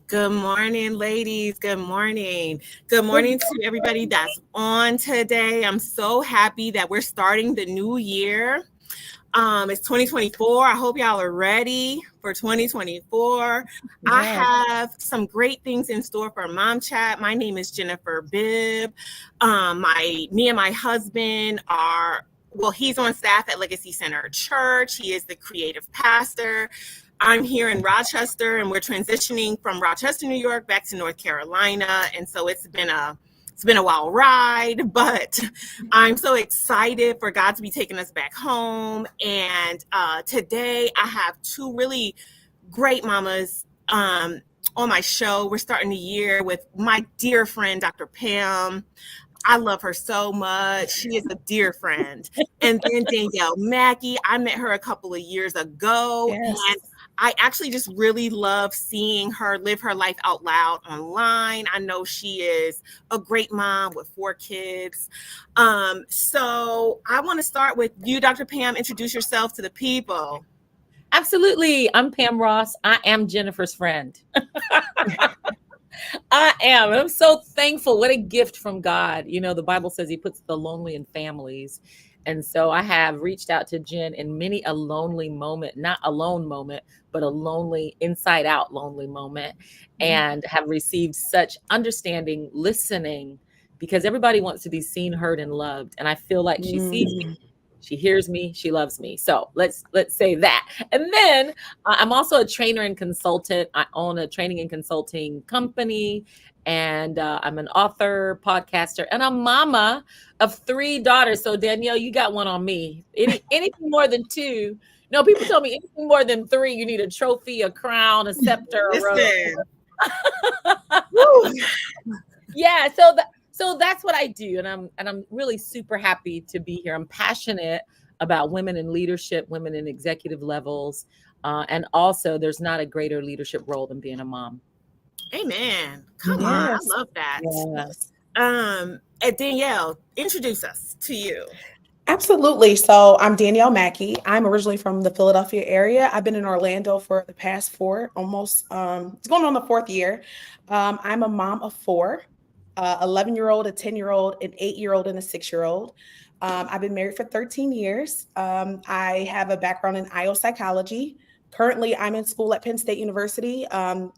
Good morning, ladies. Good morning. Good morning to everybody that's on today. I'm so happy that we're starting the new year. It's 2024. I hope y'all are ready for 2024. I Yes. have some great things in store for Mom Chat. My name is Jennifer Bibb. Me and my husband are, well, he's on staff at Legacy Center Church. He is the creative pastor. I'm here in Rochester, and we're transitioning from Rochester, New York, back to North Carolina. And so it's been a wild ride, but I'm so excited for God to be taking us back home. And today I have two really great mamas on my show. We're starting the year with my dear friend, Dr. Pam. I love her so much. She is a dear friend. And then Danielle Mackey. I met her a couple of years ago, and Yes. I actually just really love seeing her live her life out loud online. I know she is a great mom with 4 kids. So I want to start with you, Dr. Pam. Introduce yourself to the people. Absolutely. I'm Pam Ross. I am Jennifer's friend. I am. And I'm so thankful. What a gift from God. You know, the Bible says he puts the lonely in families. And so I have reached out to Jen in many a lonely moment, not a lone moment, but a lonely, inside out lonely moment, and have received such understanding, listening, because everybody wants to be seen, heard, and loved. And I feel like she sees me. She hears me. She loves me. So let's say that. And then I'm also a trainer and consultant. I own a training and consulting company, and I'm an author, podcaster, and a mama of 3 daughters. So Danielle, you got one on me. Anything more than two? No, people tell me anything more than three, you need a trophy, a crown, a scepter, a rose. Listen. Woo. Yeah, so that's what I do, and I'm really super happy to be here. I'm passionate about women in leadership, women in executive levels, and also there's not a greater leadership role than being a mom. Amen. Come on. I Yes. love that. Yes. And Danielle, introduce us to you. Absolutely. So I'm Danielle Mackey. I'm originally from the Philadelphia area. I've been in Orlando for the past it's going on the 4th year. I'm a mom of four, 11-year-old, a 10-year-old, an 8-year-old, and a 6-year-old. I've been married for 13 years. I have a background in IO psychology. Currently, I'm in school at Penn State University,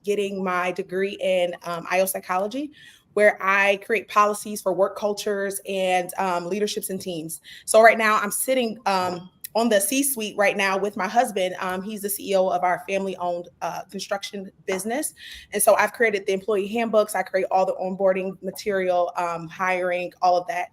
getting my degree in IO psychology, where I create policies for work cultures and leaderships and teams. So right now I'm sitting on the C-suite right now with my husband. He's the CEO of our family-owned construction business. And so I've created the employee handbooks. I create all the onboarding material, hiring, all of that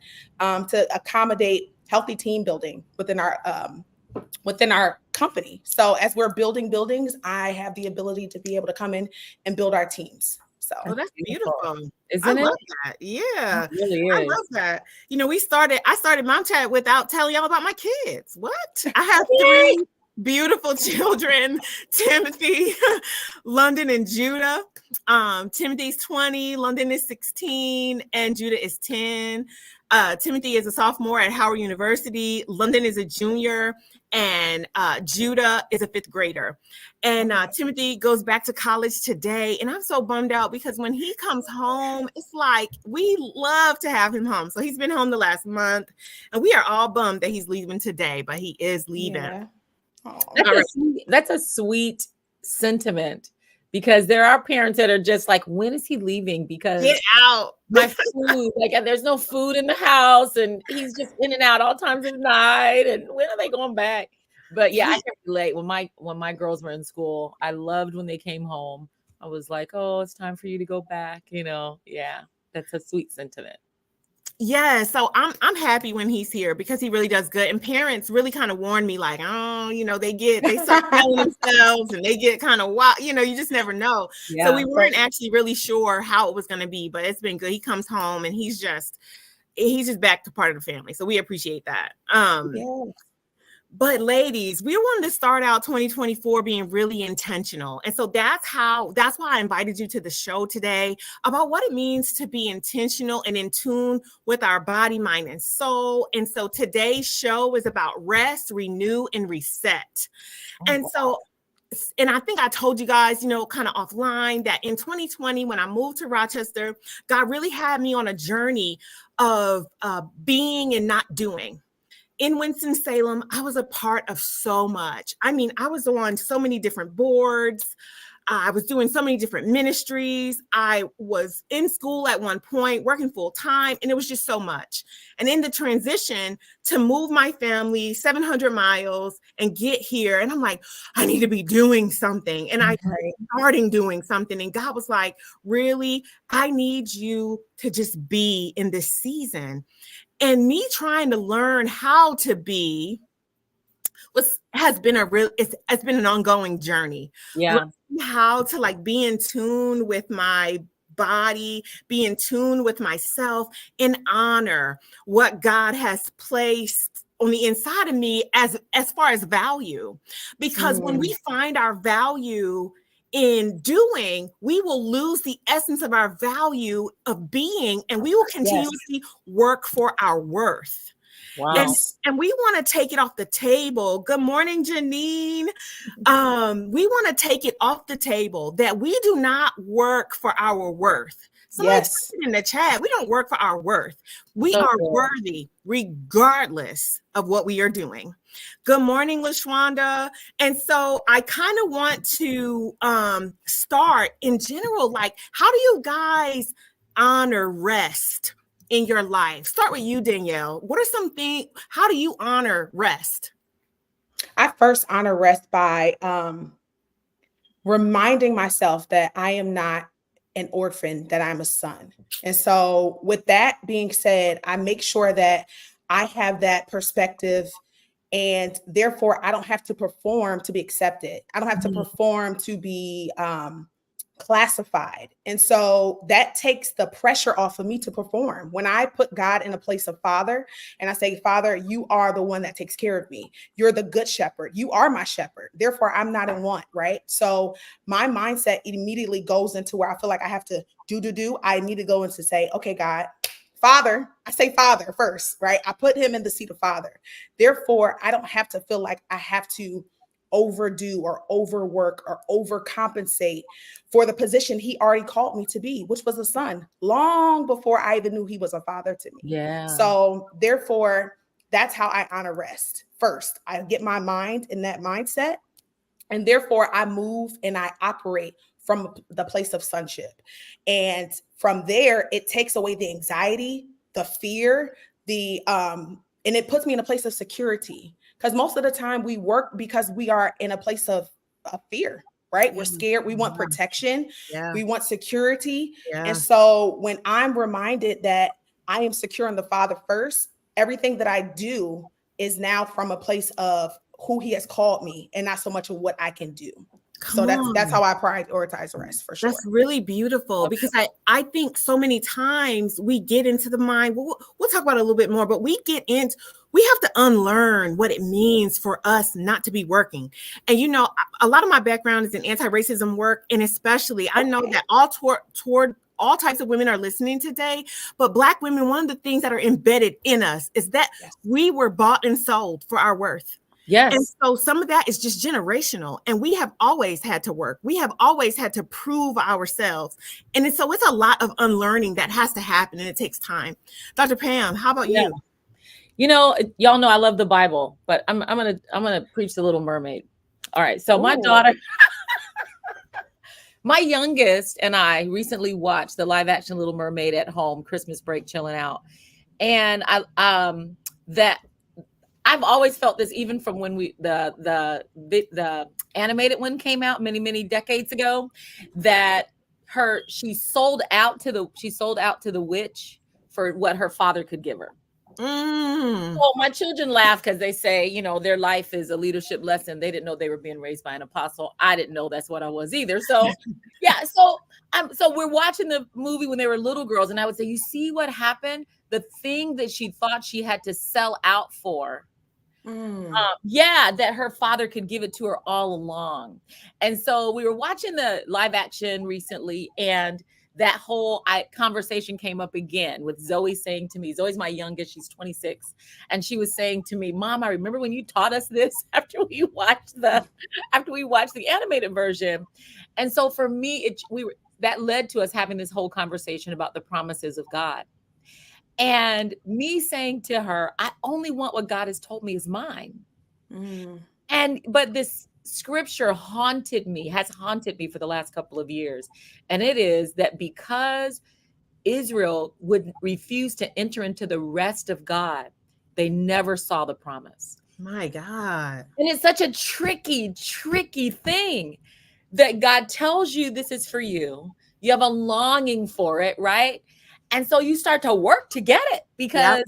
to accommodate healthy team building within our company. So as we're building buildings, I have the ability to be able to come in and build our teams. So Oh, that's beautiful. I Isn't it? love that. Yeah. It really I is. love that. You know, I started Mom Chat without telling y'all about my kids. What? I have Yay! 3 beautiful children, Timothy, London, and Judah. Timothy's 20, London is 16, and Judah is 10. Timothy is a sophomore at Howard University. London is a junior, and Judah is a 5th grader. And Timothy goes back to college today. And I'm so bummed out because when he comes home, it's like we love to have him home. So he's been home the last month, and we are all bummed that he's leaving today, but he is leaving. yeah. Oh. That's a sweet sentiment, because there are parents that are just like, when is he leaving? Because Get out. my food, like, and there's no food in the house, and he's just in and out all times of night. And when are they going back? But yeah, I can relate. When my girls were in school, I loved when they came home. I was like, oh, it's time for you to go back. You know, yeah, that's a sweet sentiment. Yeah, so I'm happy when he's here because he really does good. And parents really kind of warn me, like, oh, you know, they start telling themselves and they get kind of wild. You know, you just never know. Yeah. So we weren't actually really sure how it was going to be, but it's been good. He comes home and he's just back to part of the family. So we appreciate that. Yes. But ladies, we wanted to start out 2024 being really intentional. And so that's why I invited you to the show today, about what it means to be intentional and in tune with our body, mind, and soul. And so today's show is about rest, renew, and reset. And so and I think I told you guys, kind of offline, that in 2020, when I moved to Rochester, God really had me on a journey of being and not doing. In Winston-Salem, I was a part of so much. I mean, I was on so many different boards. I was doing so many different ministries. I was in school at one point, working full time, and it was just so much. And in the transition to move my family 700 miles and get here, and I'm like, I need to be doing something. And I started doing something. And God was like, really, I need you to just be in this season. And me trying to learn how to be has been it's been an ongoing journey. Yeah. How to like be in tune with my body, be in tune with myself, and honor what God has placed on the inside of me as far as value. Because when we find our value in doing, we will lose the essence of our value of being, and we will continuously work for our worth. Wow. And we want to take it off the table. Good morning, Janine. We want to take it off the table that we do not work for our worth. Somebody put it in the chat. We don't work for our worth. We are worthy regardless of what we are doing. Good morning, LaShonda. And so I kind of want to start in general, like, how do you guys honor rest in your life? Start with you, Danielle. What are some things, how do you honor rest? I first honor rest by reminding myself that I am not an orphan, that I'm a son. And so with that being said, I make sure that I have that perspective, and therefore I don't have to perform to be accepted. I don't have to perform to be classified. And so that takes the pressure off of me to perform. When I put God in a place of father and I say, Father, you are the one that takes care of me. You're the good shepherd. You are my shepherd. Therefore, I'm not in want, right? So my mindset immediately goes into where I feel like I have to do. I need to go into say, okay, God, Father, I say Father first, right? I put him in the seat of Father. Therefore, I don't have to feel like I have to overdo or overwork or overcompensate for the position he already called me to be, which was a son, long before I even knew he was a father to me. Yeah. So therefore, that's how I honor rest. First, I get my mind in that mindset, and therefore I move and I operate from the place of sonship. And from there, it takes away the anxiety, the fear, and it puts me in a place of security. Because most of the time we work because we are in a place of fear, right? We're scared. We want protection. We want security. And so when I'm reminded that I am secure in the Father first, everything that I do is now from a place of who he has called me and not so much of what I can do. So that's how I prioritize rest, for sure. That's really beautiful, because I think so many times we get into the mind, we'll talk about it a little bit more, but we have to unlearn what it means for us not to be working. And, a lot of my background is in anti-racism work. And especially, I know that all toward all types of women are listening today, but Black women, one of the things that are embedded in us is that we were bought and sold for our worth. Yes. And so some of that is just generational, and we have always had to work. We have always had to prove ourselves. And so it's a lot of unlearning that has to happen, and it takes time. Dr. Pam, how about you? Y'all know I love the Bible, but I'm gonna preach the Little Mermaid. All right. So my daughter, my youngest, and I recently watched the live action Little Mermaid at home, Christmas break, chilling out. And I've always felt this, even from when the animated one came out many decades ago, that she sold out to the witch for what her father could give her. So my children laugh because they say, their life is a leadership lesson. They didn't know they were being raised by an apostle. I didn't know that's what I was either. So yeah. So we're watching the movie when they were little girls, and I would say, you see what happened? The thing that she thought she had to sell out for, that her father could give it to her all along. And so we were watching the live action recently, and that whole conversation came up again with Zoe saying to me, Zoe's my youngest, she's 26. And she was saying to me, Mom, I remember when you taught us this after we watched the animated version. And so for me, that led to us having this whole conversation about the promises of God. And me saying to her, I only want what God has told me is mine. But this scripture has haunted me for the last couple of years. And it is that because Israel would refuse to enter into the rest of God, they never saw the promise. My God. And it's such a tricky thing that God tells you this is for you. You have a longing for it, right? And so you start to work to get it because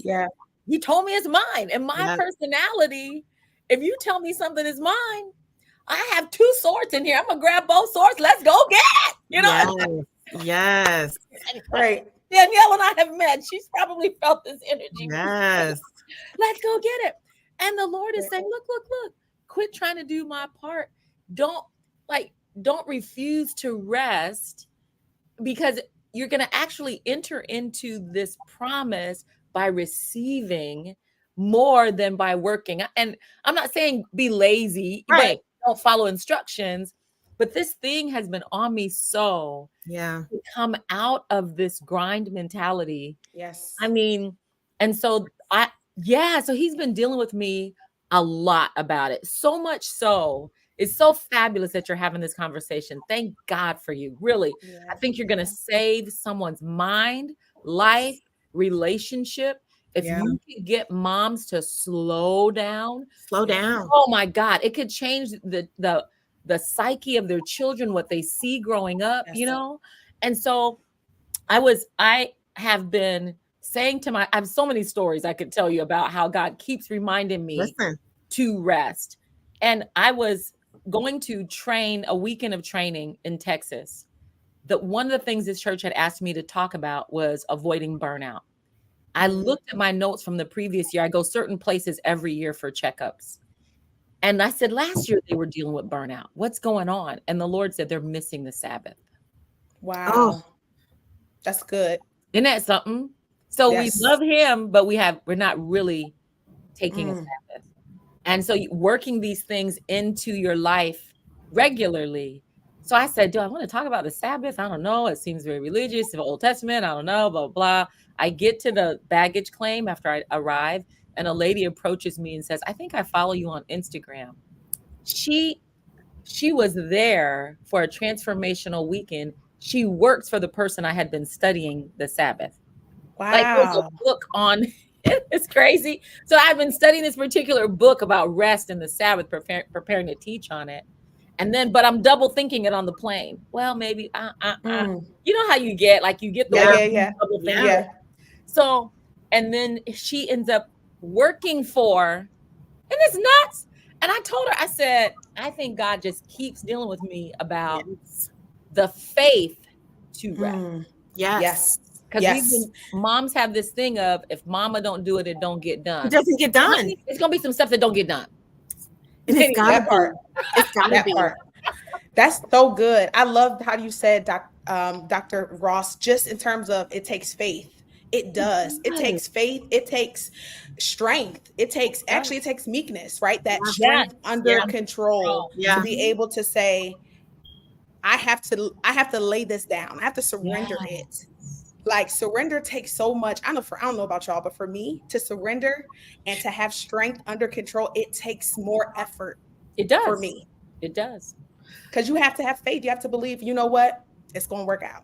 He told me it's mine. And my personality, if you tell me something is mine, I have 2 swords in here. I'm gonna grab both swords. Let's go get it. You know? Yes. Right. Danielle and I have met. She's probably felt this energy. Yes. Let's go get it. And the Lord is saying, look, quit trying to do my part. Don't refuse to rest, because you're going to actually enter into this promise by receiving more than by working. And I'm not saying be lazy, but don't follow instructions. But this thing has been on me to come out of this grind mentality. Yes. I mean, and so so he's been dealing with me a lot about it. So much so, it's so fabulous that you're having this conversation. Thank God for you. Really, I think you're going to save someone's mind, life, relationship. If you can get moms to slow down. Oh my God, it could change the psyche of their children, what they see growing up, you know? And so I have been saying I have so many stories I could tell you about how God keeps reminding me to rest. And I was going to train a weekend of training in Texas. One of the things this church had asked me to talk about was avoiding burnout. I looked at my notes from the previous year. I go certain places every year for checkups. And I said, last year they were dealing with burnout. What's going on? And the Lord said, they're missing the Sabbath. Wow. That's good. Isn't that something? So we love him, but we're not really taking a Sabbath. And so working these things into your life regularly. So I said, do I want to talk about the Sabbath? I don't know. It seems very religious, the Old Testament. I don't know, blah, blah. I get to the baggage claim after I arrive, and a lady approaches me and says, I think I follow you on Instagram. She was there for a transformational weekend. She works for the person I had been studying the Sabbath. Wow. Like there's a book on it's crazy. So I've been studying this particular book about rest and the Sabbath, preparing to teach on it. And then, but I'm double thinking it on the plane. Well, maybe, you know how you get the double thinking. So, and then she ends up working for, and it's nuts. And I told her, I said, I think God just keeps dealing with me about the faith to rest. Yes. Because moms have this thing of, if mama don't do it, it don't get done. It doesn't get done. It's going to be some stuff that don't get done. And it's gotta be. It's gotta be. That's so good. I love how you said, Dr. Ross, just in terms of it takes faith. It does. It takes faith. It takes strength. It takes meekness, right? That strength under control to be able to say, I have to lay this down. I have to surrender it. Like surrender takes so much. I don't know about y'all, but for me to surrender and to have strength under control, it takes more effort. It does. For me. It does. Because you have to have faith. You have to believe, you know what? It's going to work out.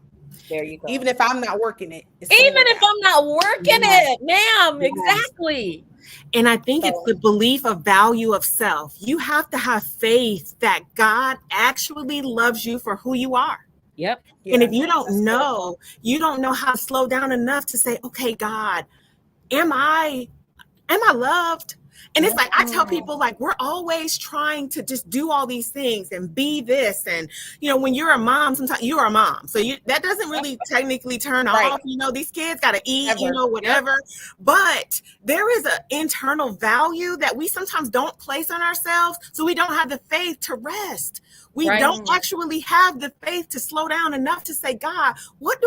There you go. Even if I'm not working it. Even if I'm not working it, ma'am. Exactly. And I think it's the belief of value of self. You have to have faith that God actually loves you for who you are. Yep. And if you don't know how to slow down enough to say, okay, God, am I loved? And it's like, I tell people, like, we're always trying to just do all these things and be this. And, you know, when you're a mom, sometimes you're a mom. So that doesn't really technically turn off, you know, these kids got to eat, you know, whatever. But there is an internal value that we sometimes don't place on ourselves. So we don't have the faith to rest. We Right. don't actually have the faith to slow down enough to say, God, what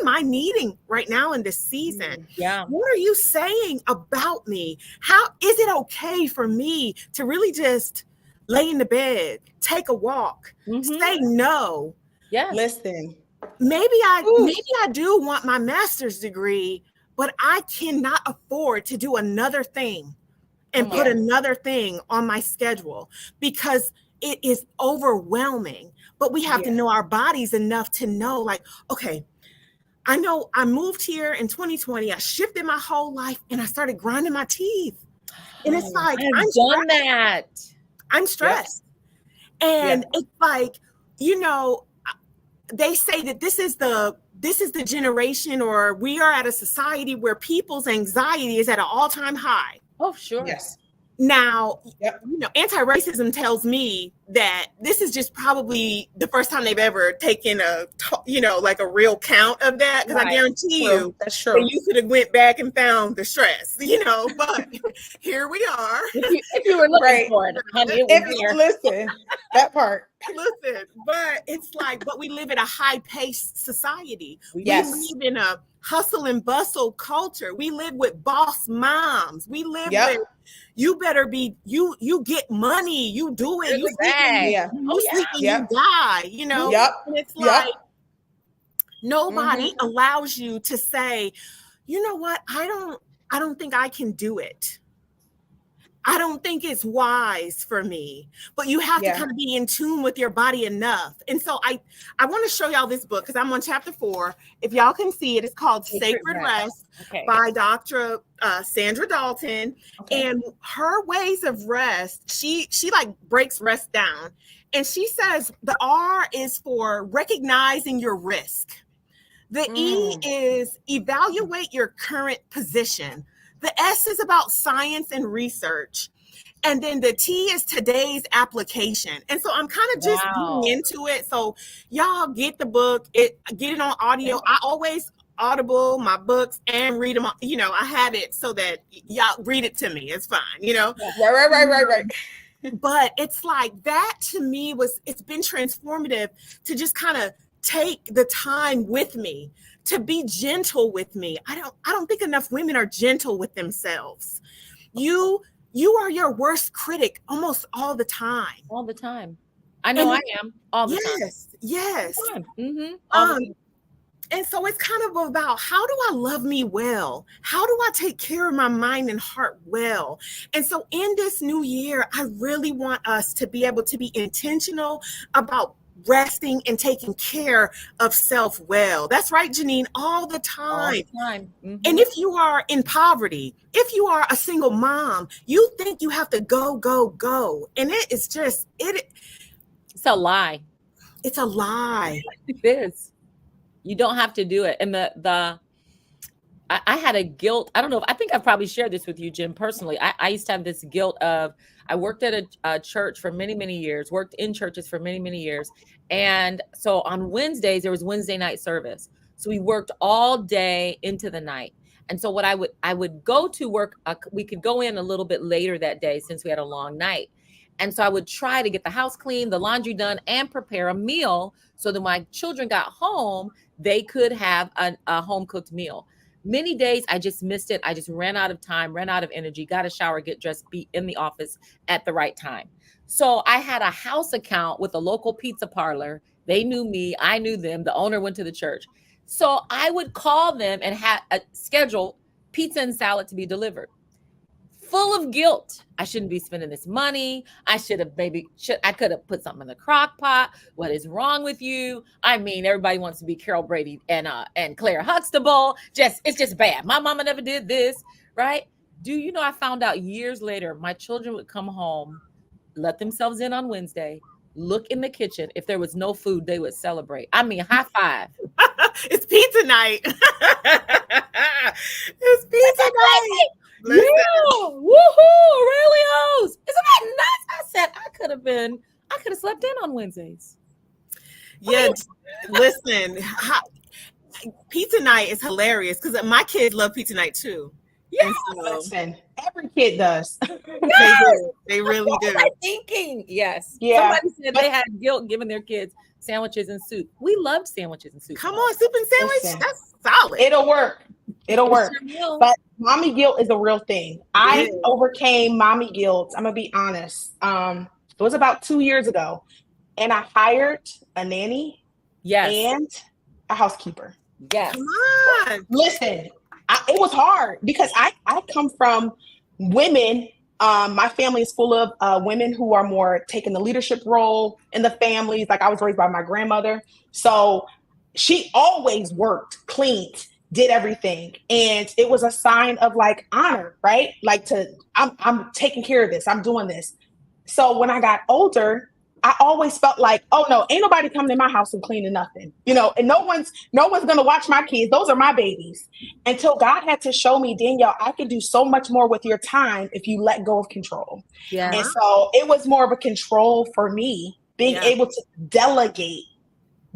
am I needing right now in this season? Yeah. What are you saying about me? How is it okay for me to really just lay in the bed, take a walk, say no? Yes. Listen. Maybe I do want my master's degree, but I cannot afford to do another thing and put another thing on my schedule because it is overwhelming. But we have to know our bodies enough to know, like, okay, I know I moved here in 2020. I shifted my whole life and I started grinding my teeth. And it's like, I've done that. I'm stressed. And it's like, you know, they say that this is the generation, or we are at a society where people's anxiety is at an all-time high. Oh, sure. Yes. Now, you know, anti-racism tells me that this is just probably the first time they've ever taken like a real count of that. Because I guarantee you, that's true. that you could have went back and found the stress, you know. But here we are. If you were looking for it, honey, it was there. Listen, that part. Listen, but it's like, but we live in a high-paced society. Yes. We live in a hustle and bustle culture. We live with boss moms. We live with, you better be, you get money, you do it, you sleep and you die, you know? And it's like, nobody allows you to say, you know what, I don't think I can do it. I don't think it's wise for me, but you have to kind of be in tune with your body enough. And so I want to show y'all this book because I'm on chapter 4. If y'all can see it, it's called Sacred Rest by Dr. Sandra Dalton. And her ways of rest, she like breaks rest down. And she says the R is for recognizing your risk. The E is evaluate your current position. The S is about science and research. And then the T is today's application. And so I'm kind of just getting into it. So y'all get the book, get it on audio. I always Audible my books and read them. You know, I have it so that y'all read it to me. It's fine, you know? Right. But it's like that to me it's been transformative to just kind of take the time with me, to be gentle with me. I don't think enough women are gentle with themselves. You are your worst critic almost all the time. All the time. I know I am all the time. Yes. Mm-hmm. And so it's kind of about, how do I love me well? How do I take care of my mind and heart well? And so in this new year, I really want us to be able to be intentional about resting and taking care of self well. That's right, Janine, all the time. And if you are in poverty, if you are a single mom, you think you have to go. And it is just, it's a lie. It's a lie. It is. You don't have to do it. And I had a guilt. I don't know. I think I've probably shared this with you, Jim, personally. I used to have this guilt of, I worked at a church for many, many years, worked in churches for many, many years. And so on Wednesdays, there was Wednesday night service. So we worked all day into the night. And so what I would go to work, we could go in a little bit later that day since we had a long night. And so I would try to get the house clean, the laundry done, and prepare a meal so that when my children got home, they could have a home cooked meal. Many days I just missed it. I just ran out of time, ran out of energy, got a shower, get dressed, be in the office at the right time. So I had a house account with a local pizza parlor. They knew me. I knew them. The owner went to the church. So I would call them and schedule pizza and salad to be delivered. Full of guilt. I shouldn't be spending this money. I could have put something in the crock pot. What is wrong with you? I mean, everybody wants to be Carol Brady and Claire Huxtable. It's just bad. My mama never did this, right? Do you know, I found out years later, my children would come home, let themselves in on Wednesday, look in the kitchen. If there was no food, they would celebrate. I mean, high five. It's pizza night. It's pizza night. Yeah, woohoo, Aurelio's. Isn't that nuts? I said I could have slept in on Wednesdays. Yeah, listen, pizza night is hilarious because my kids love pizza night too. Yeah. And so Listen, every kid does. they do. They really What do. was I thinking? Yes. Yeah. Somebody said they had guilt giving their kids sandwiches and soup. We loved sandwiches and soup. Come on, soup and sandwich. Listen. That's solid. It'll work. It'll work. Sure, But mommy guilt is a real thing. I is. overcame mommy guilt. I'm gonna be honest. It was about 2 years ago, and I hired a nanny yes. and a housekeeper. Yes. Come on. Listen, it was hard because I come from women. My family is full of women who are more taking the leadership role in the families. Like I was raised by my grandmother. So she always worked, cleaned, did everything. And it was a sign of like honor, right? Like I'm taking care of this. I'm doing this. So when I got older, I always felt like, oh no, ain't nobody coming in my house and cleaning nothing, and no one's going to watch my kids. Those are my babies. Until God had to show me, Danielle, I could do so much more with your time if you let go of control. Yeah. And so it was more of a control for me, being able to delegate,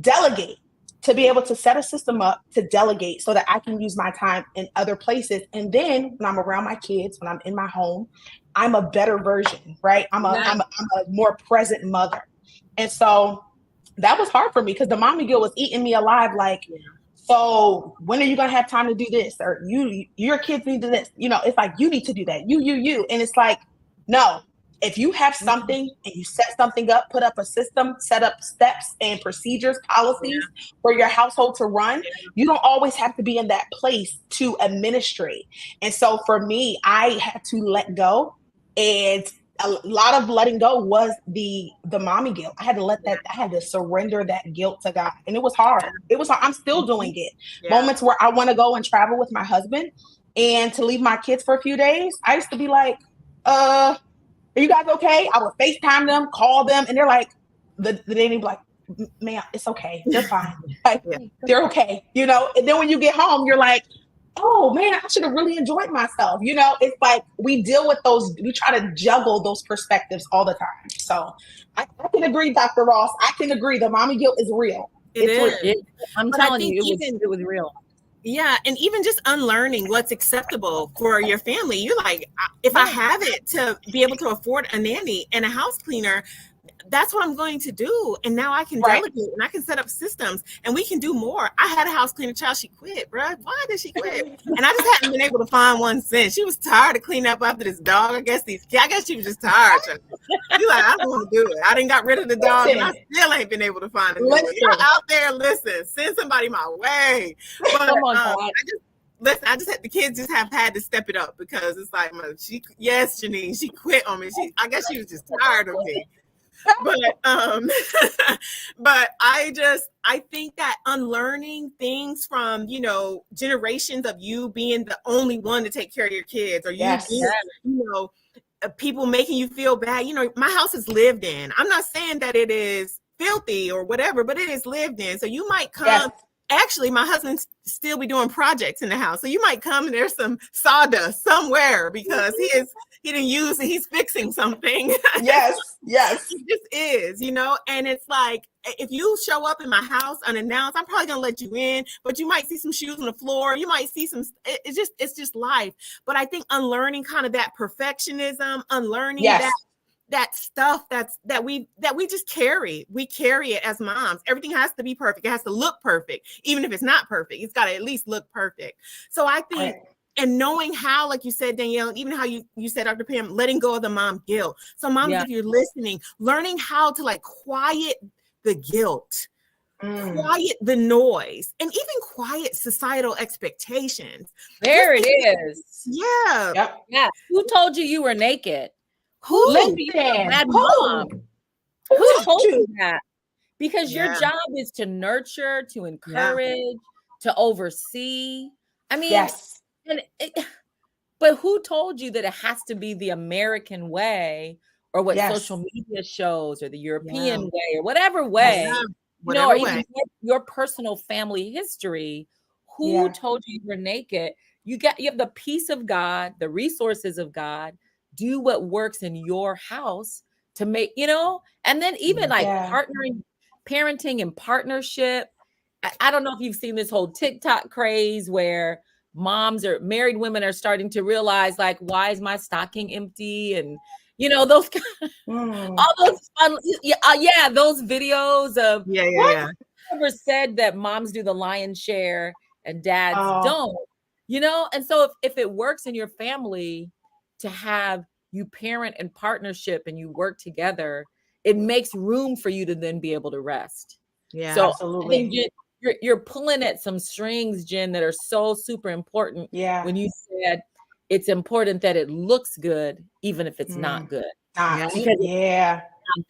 to be able to set a system up to delegate so that I can use my time in other places. And then when I'm around my kids, when I'm in my home, I'm a better version, right? I'm a more present mother. And so that was hard for me because the mommy guilt was eating me alive. Like, so when are you going to have time to do this? Or your kids need to do this. It's like, you need to do that. You. And it's like, no, if you have something and you set something up, put up a system, set up steps and procedures, policies for your household to run, you don't always have to be in that place to administrate. And so for me, I had to let go. And a lot of letting go was the mommy guilt. I had to surrender that guilt to God. And it was hard. I'm still doing it. Yeah. Moments where I want to go and travel with my husband and to leave my kids for a few days. I used to be like, are you guys okay? I would FaceTime them, call them, and they're like, they'd be like, man, it's okay. They're fine. Like, they're okay. And then when you get home, you're like, oh man, I should have really enjoyed myself. It's like we try to juggle those perspectives all the time. So I can agree, Dr. Ross. I can agree. The mommy guilt is real. It's real. I'm telling you, it was real. Yeah. And even just unlearning what's acceptable for your family. You're like, if I have it to be able to afford a nanny and a house cleaner, that's what I'm going to do. And now I can delegate and I can set up systems and we can do more. I had a house cleaner child. She quit, bro. Why did she quit? And I just hadn't been able to find one since. She was tired of cleaning up after this dog. I guess she was just tired. She's like, I don't want to do it. I didn't got rid of the dog and I still ain't been able to find a new one. Y'all out there, listen, send somebody my way. But I just had the kids just have had to step it up because it's like, Janine, she quit on me. I guess she was just tired of me. But but I think that unlearning things from generations of you being the only one to take care of your kids, or you being, people making you feel bad. My house is lived in. I'm not saying that it is filthy or whatever, but it is lived in. So you might come. Yes. Actually, my husband still be doing projects in the house. So you might come and there's some sawdust somewhere because he didn't use it. He's fixing something. Yes. It just is, and it's like, if you show up in my house unannounced, I'm probably going to let you in, but you might see some shoes on the floor. You might see it's just life. But I think unlearning kind of that perfectionism, unlearning that stuff that we just carry. We carry it as moms. Everything has to be perfect. It has to look perfect. Even if it's not perfect, it's got to at least look perfect. So I think, and knowing how, like you said, Danielle, even how you said, Dr. Pam, letting go of the mom guilt. So moms, if you're listening, learning how to like quiet the guilt, quiet the noise, and even quiet societal expectations. There it is. Yeah. Yep. Yeah. Who told you were naked? Who told you that? Because your job is to nurture, to encourage, to oversee. I mean, but who told you that it has to be the American way or what social media shows or the European way or whatever way, or even your personal family history? Who told you were naked? You have the peace of God, the resources of God. Do what works in your house to make, and then even like parenting in partnership. I don't know if you've seen this whole TikTok craze where moms or married women are starting to realize, like, why is my stocking empty? And, you know, those all those fun, those videos of Yeah. Never said that moms do the lion's share and dads Oh. don't, you know? And so if it works in your family to have you parent in partnership and you work together, it makes room for you to then be able to rest. Yeah, so absolutely. I think you're pulling at some strings, Jen, that are so super important. Yeah. When you said it's important that it looks good, even if it's not good. Yeah.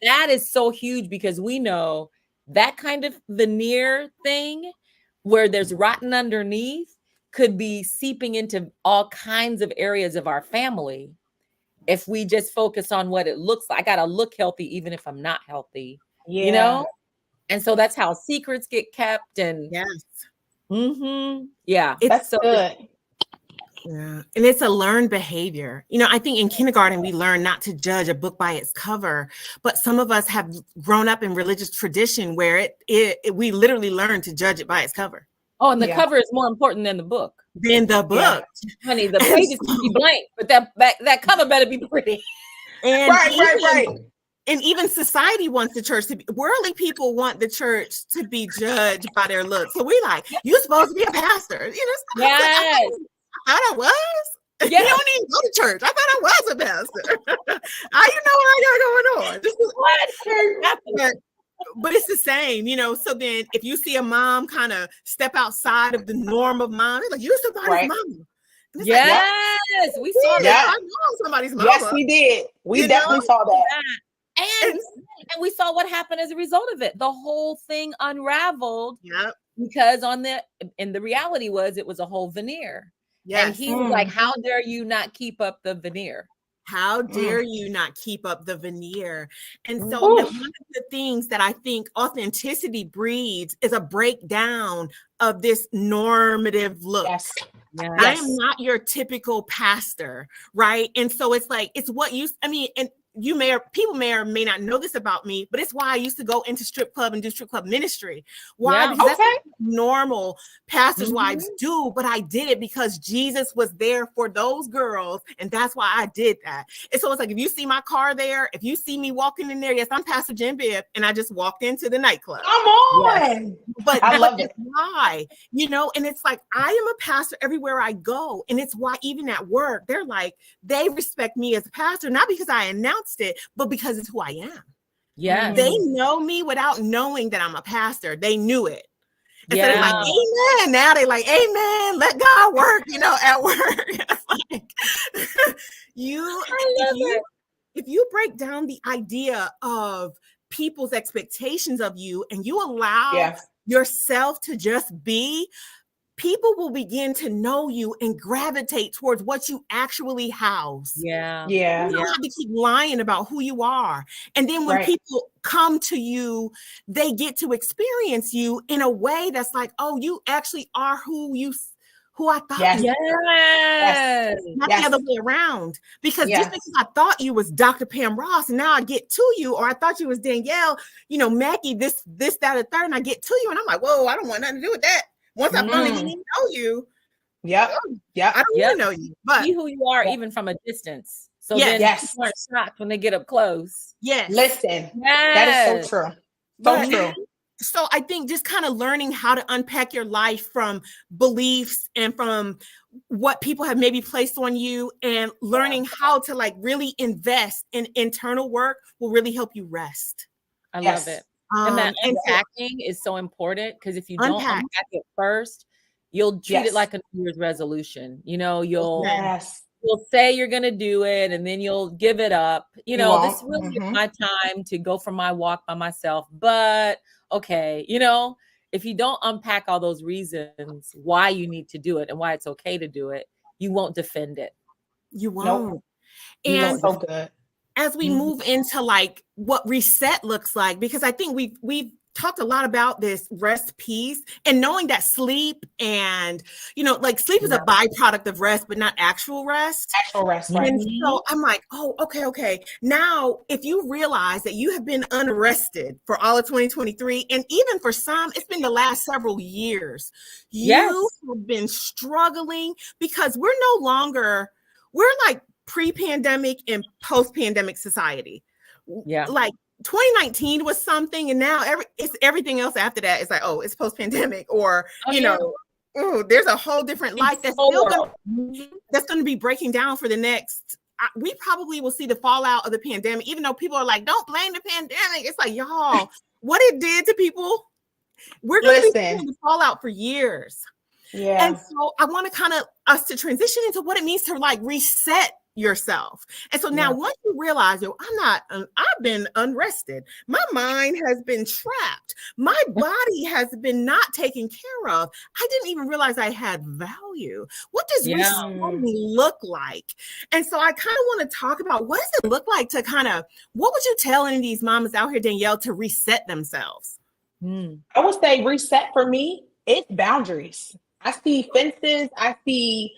That is so huge, because we know that kind of veneer thing where there's rotten underneath could be seeping into all kinds of areas of our family. If we just focus on what it looks like, I gotta look healthy even if I'm not healthy, you know? And so that's how secrets get kept. And that's so good. Yeah. And it's a learned behavior. You know, I think in kindergarten, we learn not to judge a book by its cover, but some of us have grown up in religious tradition where we literally learn to judge it by its cover. Oh, and the cover is more important than the book. Than the book. Honey, the pages can be blank, but that cover better be pretty. And right. And even society wants the church to be, worldly people want the church to be judged by their looks. So we like, you're supposed to be a pastor. You know, yes. I thought I was. Yeah. You don't even go to church. I thought I was a pastor. How you know what I got going on? But it's the same, you know. So then if you see a mom kind of step outside of the norm of mom, it's like, you're somebody's mama. Yes, like, we saw that. I know somebody's mama. Yes, we did. We definitely saw that. And we saw what happened as a result of it. The whole thing unraveled. Yep. Because the reality was it was a whole veneer. Yes. And he was like, how dare you not keep up the veneer? How dare you not keep up the veneer? And so one of the things that I think authenticity breeds is a breakdown of this normative look. Yes. Yes. I am not your typical pastor, right? And so it's like, it's what you, I mean, and people may or may not know this about me, but it's why I used to go into strip club and do strip club ministry. Why? Because that's what normal pastors' wives do, but I did it because Jesus was there for those girls, and that's why I did that. And so it's like, if you see my car there, if you see me walking in there, yes, I'm Pastor Jen Bibb, and I just walked into the nightclub. Come on. Yes. But I love it. Why? You know, and it's like, I am a pastor everywhere I go, and it's why even at work, they're like, they respect me as a pastor, not because I announced it, but because it's who I am. Yeah. They know me without knowing that I'm a pastor. They knew it. And so they're like, amen. Now they like, amen. Let God work, you know, at work. It's like, if you break down the idea of people's expectations of you and you allow yourself to just be, people will begin to know you and gravitate towards what you actually house. Yeah. You don't have to keep lying about who you are. And then when people come to you, they get to experience you in a way that's like, oh, you actually are who I thought you were. Not the other way around. Because just because I thought you was Dr. Pam Ross, and now I get to you, or I thought you was Danielle, you know, Mackie, this, that, or third, and I get to you, and I'm like, whoa, I don't want nothing to do with that. Once I finally get to know you, I don't want to know you, but see who you are even from a distance. So then people aren't shocked when they get up close. Yes, listen, that is so true. So true. So I think just kind of learning how to unpack your life from beliefs and from what people have maybe placed on you, and learning how to like really invest in internal work will really help you rest. I love it. And that unpacking is so important, because if you don't unpack it first, you'll treat it like a New Year's resolution. You know, you'll say you're going to do it, and then you'll give it up. You know, this really is my time to go for my walk by myself. But okay, you know, if you don't unpack all those reasons why you need to do it and why it's okay to do it, you won't defend it. You won't. Nope. And so good. As we move into like what reset looks like, because I think we've talked a lot about this rest piece and knowing that sleep and, like sleep is a byproduct of rest, but not actual rest. Actual rest, right? And so I'm like, oh, okay. Now, if you realize that you have been unrested for all of 2023, and even for some, it's been the last several years, you have been struggling because we're like pre-pandemic and post-pandemic society. Yeah. Like 2019 was something, and now it's everything else after that. It's like, oh, it's post-pandemic, or there's a whole different life that's still going to be breaking down for the next. We probably will see the fallout of the pandemic, even though people are like, don't blame the pandemic. It's like, y'all, what it did to people, we're going to be seeing the fallout for years. Yeah. And so I want to kind of us to transition into what it means to like reset yourself. And so now once you realize, I've been unrested. My mind has been trapped. My body has been not taken care of. I didn't even realize I had value. What does resetting look like? And so I kind of want to talk about what does it look like to what would you tell any of these mamas out here, Danielle, to reset themselves? I would say reset for me, it's boundaries. I see fences. I see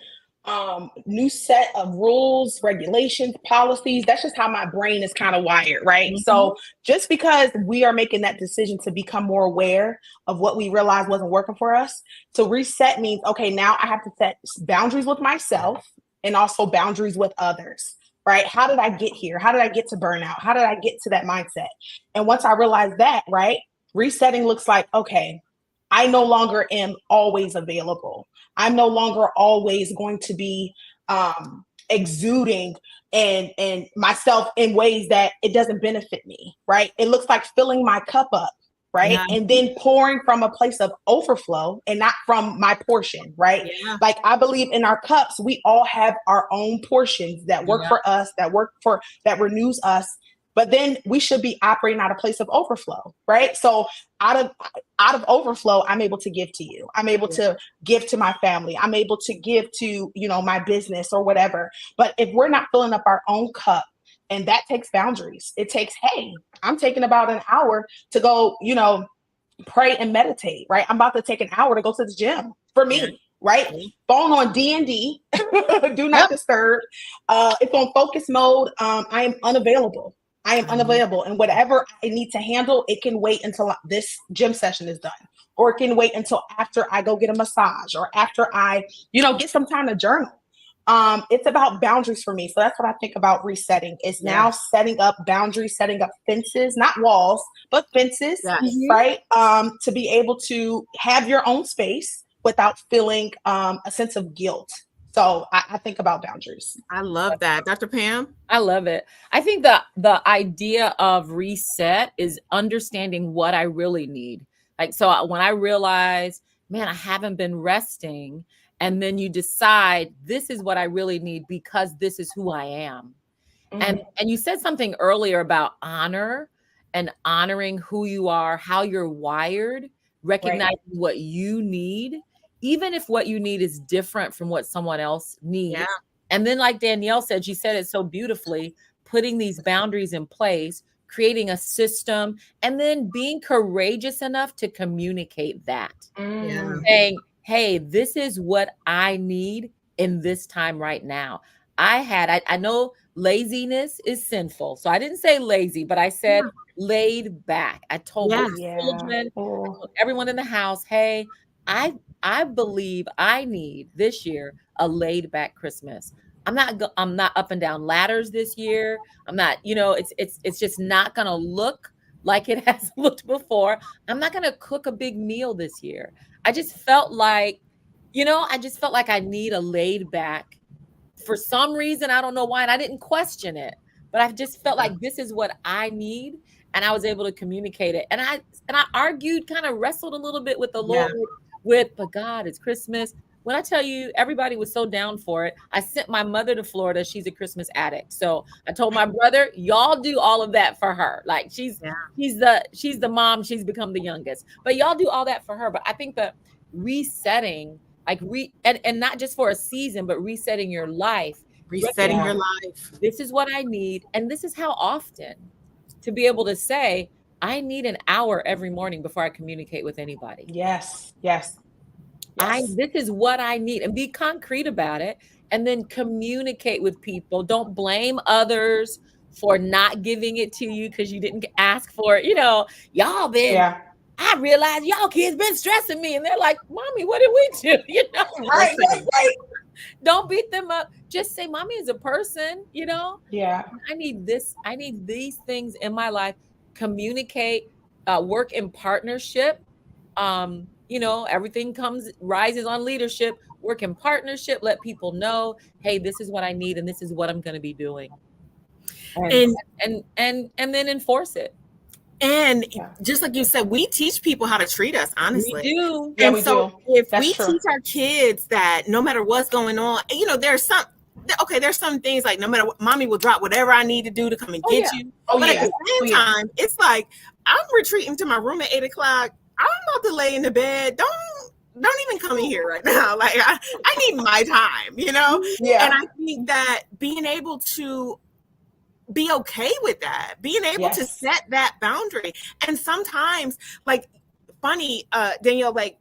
new set of rules, regulations, policies. That's just how my brain is kind of wired, right? So just because we are making that decision to become more aware of what we realized wasn't working for us, to reset means, okay, now I have to set boundaries with myself and also boundaries with others, right? How did I get here? How did I get to burnout? How did I get to that mindset? And once I realized that, right, resetting looks like, okay, I no longer am always available. I'm no longer always going to be exuding and myself in ways that it doesn't benefit me, right? It looks like filling my cup up, right? Yeah. And then pouring from a place of overflow and not from my portion, right? Yeah. Like I believe in our cups, we all have our own portions that work for us, that renews us. But then we should be operating out of a place of overflow, right? So out of overflow, I'm able to give to you. I'm able to give to my family. I'm able to give to, my business or whatever. But if we're not filling up our own cup, and that takes boundaries. It takes, hey, I'm taking about an hour to go, pray and meditate, right? I'm about to take an hour to go to the gym for me, right? Phone on D&D, do not disturb. It's on focus mode. I am unavailable. And whatever I need to handle, it can wait until this gym session is done, or it can wait until after I go get a massage, or after I, get some time to journal. It's about boundaries for me. So that's what I think about resetting is now setting up boundaries, setting up fences, not walls, but fences, right? To be able to have your own space without feeling a sense of guilt. So I think about boundaries. I love that. Dr. Pam? I love it. I think the idea of reset is understanding what I really need. Like, so when I realize, man, I haven't been resting, and then you decide this is what I really need because this is who I am. And you said something earlier about honor and honoring who you are, how you're wired, recognizing what you need, even if what you need is different from what someone else needs. Yeah. And then like Danielle said, she said it so beautifully, putting these boundaries in place, creating a system, and then being courageous enough to communicate that. Saying, hey, this is what I need in this time right now. I know laziness is sinful. So I didn't say lazy, but I said laid back. I told my children, I told everyone in the house, hey, I believe I need this year a laid back Christmas. I'm not up and down ladders this year. I'm not, it's just not going to look like it has looked before. I'm not going to cook a big meal this year. I just felt like, I need a laid back for some reason. I don't know why. And I didn't question it, but I just felt like this is what I need. And I was able to communicate it. And I argued, kind of wrestled a little bit with the Lord but God, it's Christmas. When I tell you, everybody was so down for it. I sent my mother to Florida. She's a Christmas addict. So I told my brother, y'all do all of that for her. Like she's the mom. She's become the youngest, but y'all do all that for her. But I think the resetting, and not just for a season, but resetting your life. Resetting your life. This is what I need. And this is how often to be able to say, I need an hour every morning before I communicate with anybody. Yes. Yes. Yes. This is what I need, and be concrete about it, and then communicate with people. Don't blame others for not giving it to you because you didn't ask for it. Y'all been, Yeah. I realize y'all kids been stressing me, and they're like, Mommy, what did we do? Right. Right. Don't beat them up. Just say, Mommy is a person, Yeah. I need this. I need these things in my life. Communicate, work in partnership. Everything rises on leadership. Work in partnership. Let people know, hey, this is what I need, and this is what I'm going to be doing. And then enforce it. And just like you said, we teach people how to treat us, honestly. We do. Yeah, and we so do. if That's we true. teach our kids that no matter what's going on, there's some things like no matter what, Mommy will drop whatever I need to do to come and get you. But at the same time, it's like, I'm retreating to my room at 8 o'clock. I'm about to lay in the bed. Don't even come in here right now. Like I need my time, Yeah. And I think that being able to be okay with that, being able to set that boundary. And sometimes, like, funny, Danielle, like,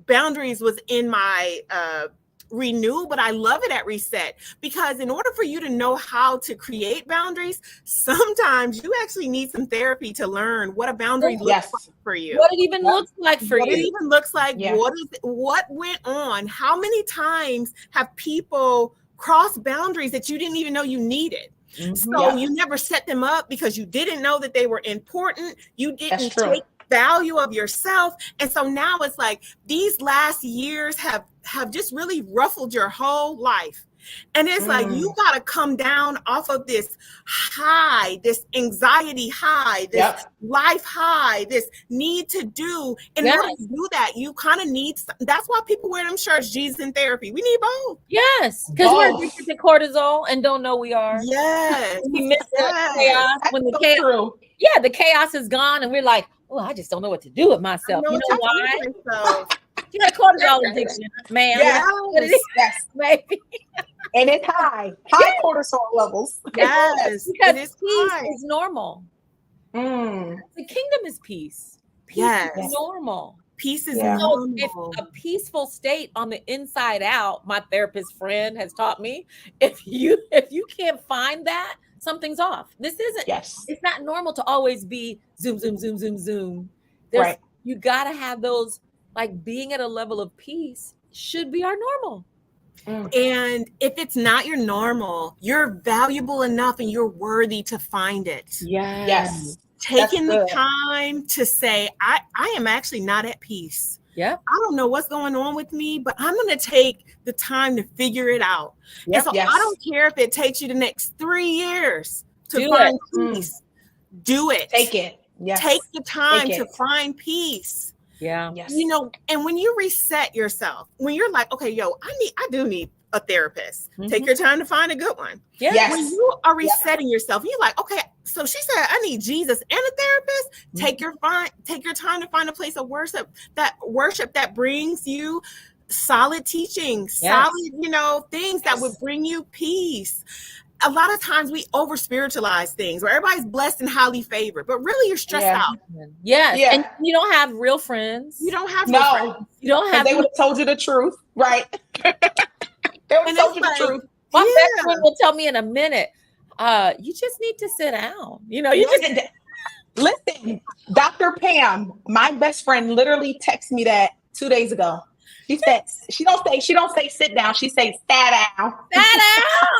boundaries was in my renew, but I love it at reset, because in order for you to know how to create boundaries, sometimes you actually need some therapy to learn what a boundary looks like for you. What it even looks like for you. What it even looks like. What went on? How many times have people crossed boundaries that you didn't even know you needed? So you never set them up because you didn't know that they were important. You didn't take value of yourself. And so now it's like these last years have just really ruffled your whole life. And it's like, you got to come down off of this high, this anxiety high, this life high, this need to do. In order to do that, you kind of need, that's why people wear them shirts, Jesus in therapy. We need both. Yes, because we're addicted to cortisol and don't know we are. Yes. We miss the chaos when the chaos. Yeah, the chaos is gone and we're like, oh, I just don't know what to do with myself. You know why? You got a cortisol addiction, man. Yes, maybe. And it's high cortisol levels. Yes, because peace is normal. The kingdom is peace. Peace is normal. Peace is normal. If a peaceful state on the inside out, my therapist friend has taught me, if you can't find that, something's off. This isn't. It's not normal to always be zoom, zoom, zoom, zoom, zoom. You got to have those. Like, being at a level of peace should be our normal. And if it's not your normal, you're valuable enough and you're worthy to find it. Yes. Taking the time to say, I am actually not at peace. Yeah. I don't know what's going on with me, but I'm going to take the time to figure it out. And so I don't care if it takes you the next 3 years to find peace. Do it. Take it. Take the time to find peace. Yeah. Yes. And when you reset yourself, when you're like, okay, I do need a therapist. Take your time to find a good one. Yes. When you are resetting yourself, you're like, okay, so she said, I need Jesus and a therapist. Take your time to find a place of worship that brings you solid teaching, solid, things that would bring you peace. A lot of times we over spiritualize things where everybody's blessed and highly favored, but really you're stressed out. Yes. Yeah. And you don't have real friends. You don't have real friends. You don't have. They would have told you the truth, right? They would have told you the truth. My best friend will tell me in a minute. You just need to sit down. Listen. Dr. Pam, my best friend, literally texted me that 2 days ago. She said she don't say sit down. She says sat down. Sat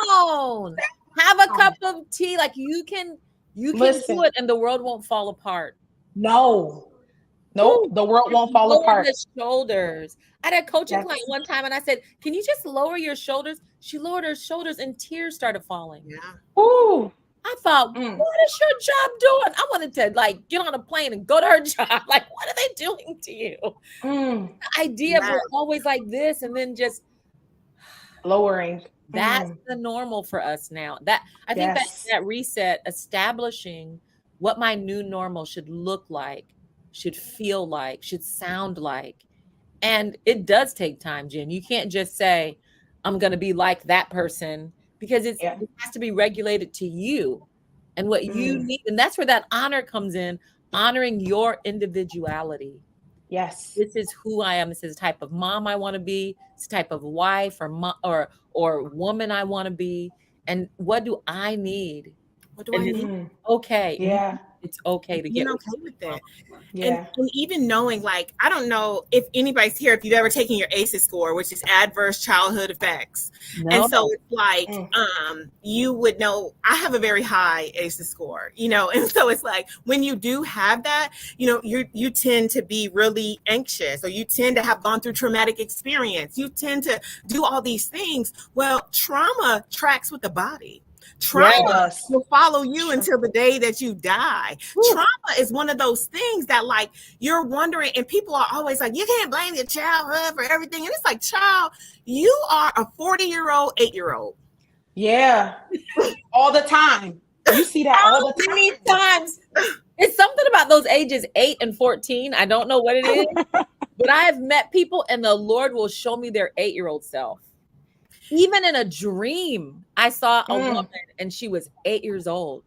down. Have a cup of tea. Like you can do it, and the world won't fall apart. No, the world won't fall apart. The shoulders. I had a coaching client one time, and I said, "Can you just lower your shoulders?" She lowered her shoulders, and tears started falling. Yeah. Ooh. I thought, what is your job doing? I wanted to get on a plane and go to her job. Like, what are they doing to you? The idea of we're always like this, and then just lowering. That's the normal for us now. That I think that reset, establishing what my new normal should look like, should feel like, should sound like. And it does take time, Jen. You can't just say, I'm going to be like that person, because it has to be regulated to you and what you need. And that's where that honor comes in. honoring your individuality. Yes. This is who I am. This is the type of mom I want to be. This type of wife or woman I want to be. And what do I need? What do I And it's need? okay. Yeah. It's okay to Being get what okay you with want. it. Yeah. And even knowing, like, I don't know if anybody's here, if you've ever taken your ACEs score, which is adverse childhood effects. And so No. it's like, you would know, I have a very high ACEs score, you know, and so it's like, when you do have that, you know, you tend to be really anxious, or you tend to have gone through traumatic experience. You tend to do all these things. Well, trauma tracks with the body. Trauma Yes. will follow you until the day that you die. Trauma is one of those things that, like, you're wondering, and people are always like, you can't blame your childhood for everything. And it's like, child, you are a 40-year-old, 8-year-old. Yeah. All the time. You see that all the time. Many times. It's something about those ages 8 and 14. I don't know what it is, but I have met people and the Lord will show me their 8-year-old self. Even in a dream, I saw a woman and she was 8 years old.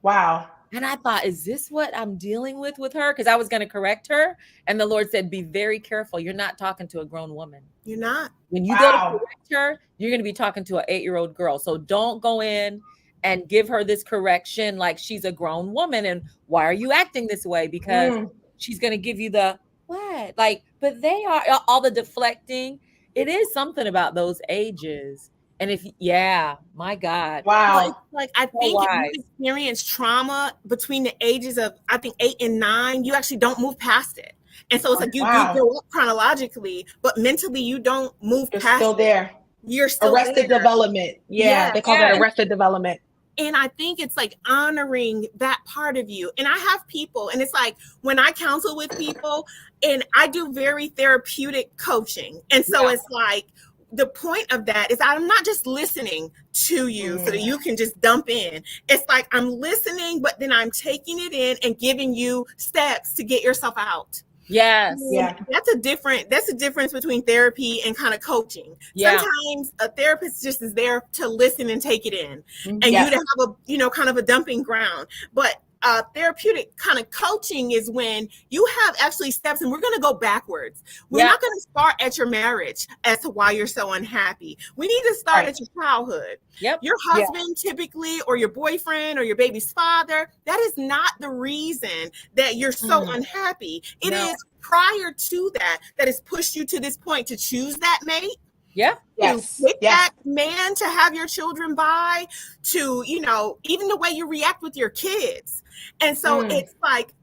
Wow. And I thought, is this what I'm dealing with her? Because I was going to correct her. And the Lord said, be very careful. You're not talking to a grown woman. You're not. When you go to correct her, you're going to be talking to an 8-year-old girl. So don't go in and give her this correction like she's a grown woman. And why are you acting this way? Because she's going to give you the what? Like, but they are all the deflecting. It is something about those ages. And if, my God. Wow. Well, it's like, I think if you experience trauma between the ages of, I think, 8 and 9, you actually don't move past it. And so it's like you do grow up chronologically, but mentally you don't move past it. You're still there. You're still arrested there. Development. Yeah, they call that arrested development. And I think it's like honoring that part of you. And I have people, and it's like when I counsel with people, and I do very therapeutic coaching. And so it's like, the point of that is I'm not just listening to you so that you can just dump in. It's like I'm listening, but then I'm taking it in and giving you steps to get yourself out. Yes. Yeah. That's a difference between therapy and kind of coaching. Yeah. Sometimes a therapist just is there to listen and take it in, and you to have a, kind of a dumping ground. But therapeutic kind of coaching is when you have actually steps, and we're going to go backwards. We're not going to start at your marriage as to why you're so unhappy. We need to start at your childhood. Your husband typically, or your boyfriend, or your baby's father, that is not the reason that you're so unhappy. It is prior to that has pushed you to this point to choose that mate. Pick that man to have your children by, to, even the way you react with your kids. And so it's like,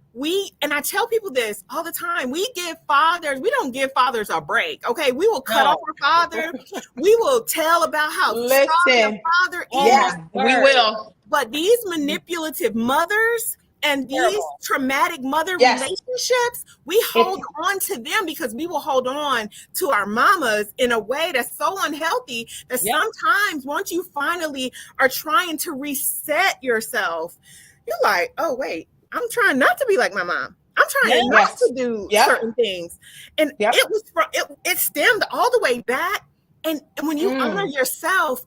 and I tell people this all the time, we don't give fathers a break. Okay. We will cut off our father. We will tell about how strong your father is. Yes, we will. But these manipulative mothers and these traumatic mother relationships, we hold on to them because we will hold on to our mamas in a way that's so unhealthy that sometimes once you finally are trying to reset yourself, you're like, oh, wait, I'm trying not to be like my mom. I'm trying not to do certain things. And it stemmed all the way back. And when you honor yourself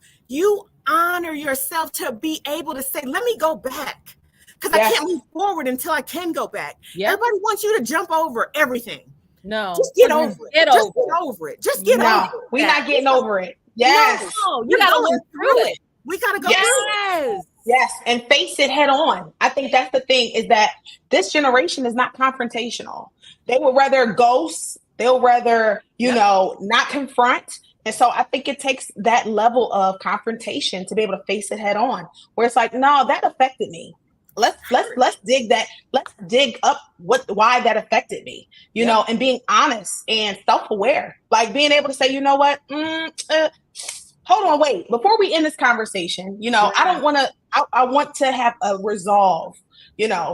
to be able to say, let me go back. Because I can't move forward until I can go back. Everybody wants you to jump over everything. No. Just get over it. Get over it. Just get over it. We're not getting over it. Yes. No, you got to work through it. We got to go through it. Yes. And face it head on. I think that's the thing, is that this generation is not confrontational. They would rather ghost. They'll rather, not confront. And so I think it takes that level of confrontation to be able to face it head on, where it's like, no, that affected me. Let's dig that. Let's dig up why that affected me, and being honest and self-aware, like being able to say, you know what, hold on, wait, before we end this conversation, I don't want to, I want to have a resolve,